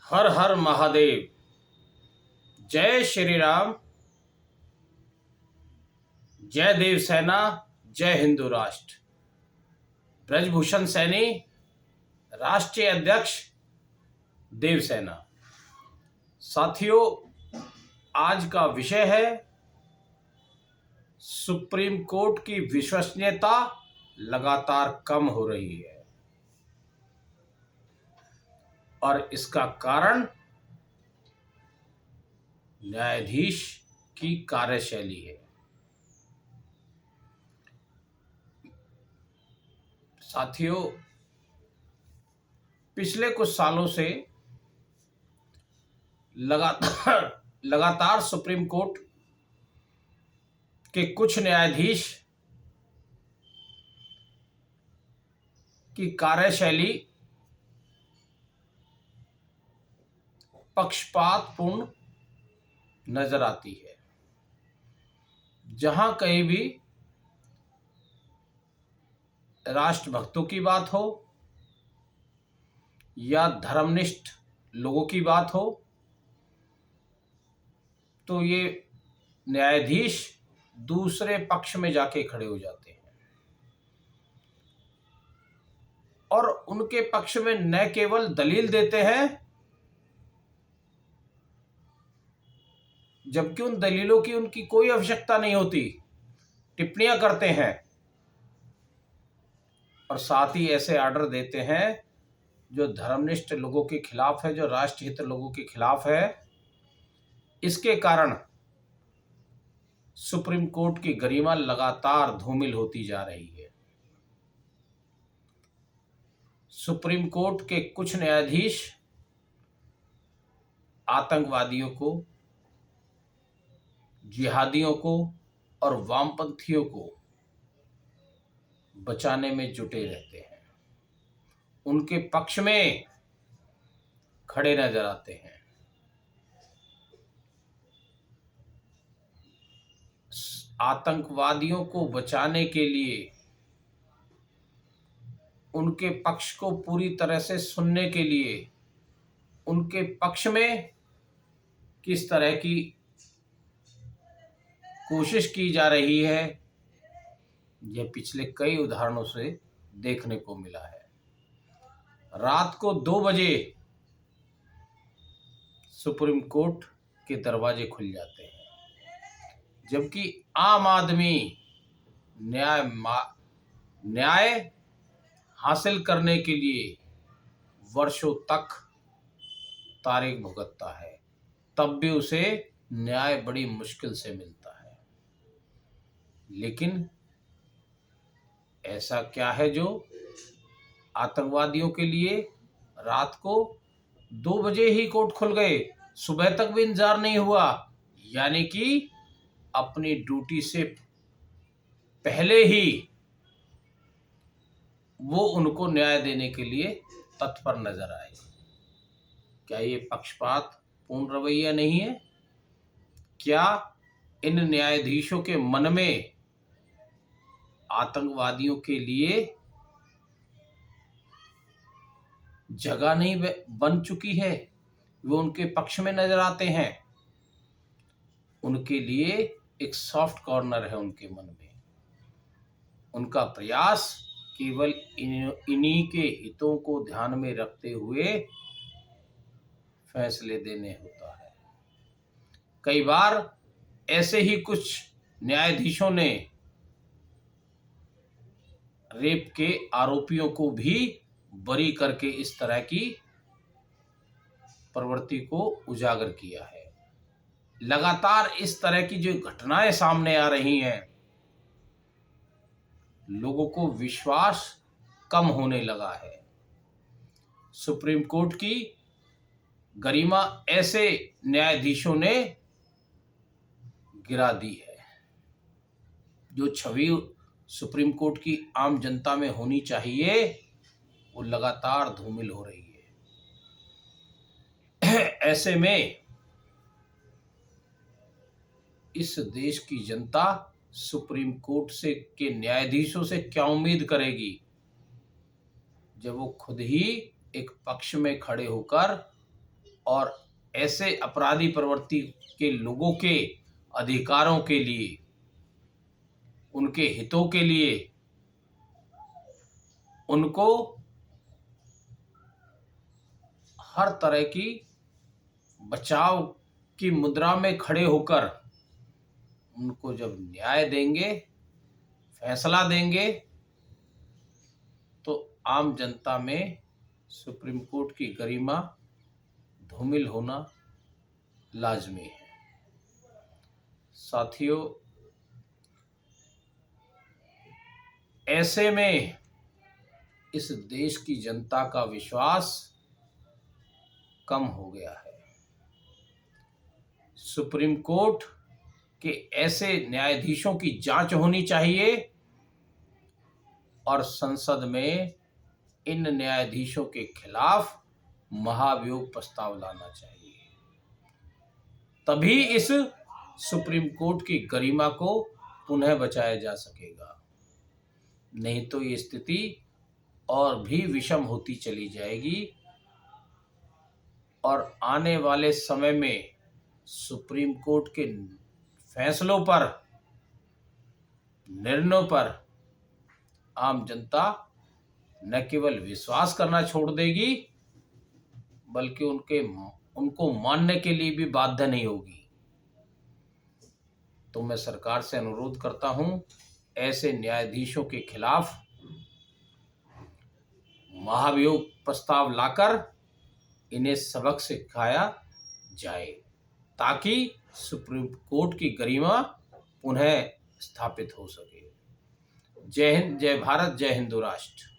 हर हर महादेव। जय श्री राम। जय देव सेना। जय हिंदू राष्ट्र। ब्रजभूषण सैनी, राष्ट्रीय अध्यक्ष देव सेना। साथियों, आज का विषय है सुप्रीम कोर्ट की विश्वसनीयता लगातार कम हो रही है और इसका कारण न्यायाधीश की कार्यशैली है। साथियों, पिछले कुछ सालों से लगातार सुप्रीम कोर्ट के कुछ न्यायाधीश की कार्यशैली पक्षपातपूर्ण नजर आती है। जहां कहीं भी राष्ट्रभक्तों की बात हो या धर्मनिष्ठ लोगों की बात हो, तो ये न्यायाधीश दूसरे पक्ष में जाके खड़े हो जाते हैं और उनके पक्ष में न केवल दलील देते हैं, जबकि उन दलीलों की उनकी कोई आवश्यकता नहीं होती, टिप्पणियां करते हैं और साथ ही ऐसे आर्डर देते हैं जो धर्मनिष्ठ लोगों के खिलाफ है, जो राष्ट्रहित लोगों के खिलाफ है। इसके कारण सुप्रीम कोर्ट की गरिमा लगातार धूमिल होती जा रही है। सुप्रीम कोर्ट के कुछ न्यायाधीश आतंकवादियों को, जिहादियों को और वामपंथियों को बचाने में जुटे रहते हैं, उनके पक्ष में खड़े नजर आते हैं। आतंकवादियों को बचाने के लिए, उनके पक्ष को पूरी तरह से सुनने के लिए, उनके पक्ष में किस तरह की कोशिश की जा रही है, यह पिछले कई उदाहरणों से देखने को मिला है। रात को 2 बजे सुप्रीम कोर्ट के दरवाजे खुल जाते हैं, जबकि आम आदमी न्याय हासिल करने के लिए वर्षों तक तारीख भुगतता है, तब भी उसे न्याय बड़ी मुश्किल से मिलता है। लेकिन ऐसा क्या है जो आतंकवादियों के लिए रात को 2 बजे ही कोर्ट खुल गए, सुबह तक भी इंतजार नहीं हुआ, यानी कि अपनी ड्यूटी से पहले ही वो उनको न्याय देने के लिए तत्पर नजर आए। क्या ये पक्षपात पूर्ण रवैया नहीं है? क्या इन न्यायाधीशों के मन में आतंकवादियों के लिए जगह नहीं बन चुकी है? वो उनके पक्ष में नजर आते हैं, उनके लिए एक सॉफ्ट कॉर्नर है उनके मन में। उनका प्रयास केवल इन्हीं के हितों को ध्यान में रखते हुए फैसले देने होता है। कई बार ऐसे ही कुछ न्यायाधीशों ने रेप के आरोपियों को भी बरी करके इस तरह की प्रवृत्ति को उजागर किया है। लगातार इस तरह की जो घटनाएं सामने आ रही हैं, लोगों को विश्वास कम होने लगा है। सुप्रीम कोर्ट की गरिमा ऐसे न्यायाधीशों ने गिरा दी है। जो छवि सुप्रीम कोर्ट की आम जनता में होनी चाहिए, वो लगातार धूमिल हो रही है। ऐसे में इस देश की जनता सुप्रीम कोर्ट से के न्यायाधीशों से क्या उम्मीद करेगी, जब वो खुद ही एक पक्ष में खड़े होकर और ऐसे अपराधी प्रवृत्ति के लोगों के अधिकारों के लिए, उनके हितों के लिए उनको हर तरह की बचाव की मुद्रा में खड़े होकर उनको जब न्याय देंगे, फैसला देंगे, तो आम जनता में सुप्रीम कोर्ट की गरिमा धूमिल होना लाजमी है। साथियों, ऐसे में इस देश की जनता का विश्वास कम हो गया है। सुप्रीम कोर्ट के ऐसे न्यायाधीशों की जांच होनी चाहिए और संसद में इन न्यायाधीशों के खिलाफ महाभियोग प्रस्ताव लाना चाहिए। तभी इस सुप्रीम कोर्ट की गरिमा को पुनः बचाया जा सकेगा। नहीं तो ये स्थिति और भी विषम होती चली जाएगी और आने वाले समय में सुप्रीम कोर्ट के फैसलों पर, निर्णयों पर आम जनता न केवल विश्वास करना छोड़ देगी, बल्कि उनको मानने के लिए भी बाध्य नहीं होगी। तो मैं सरकार से अनुरोध करता हूं, ऐसे न्यायाधीशों के खिलाफ महाभियोग प्रस्ताव लाकर इन्हें सबक सिखाया जाए, ताकि सुप्रीम कोर्ट की गरिमा पुनः स्थापित हो सके। जय हिंद, जय भारत, जय हिंदू राष्ट्र।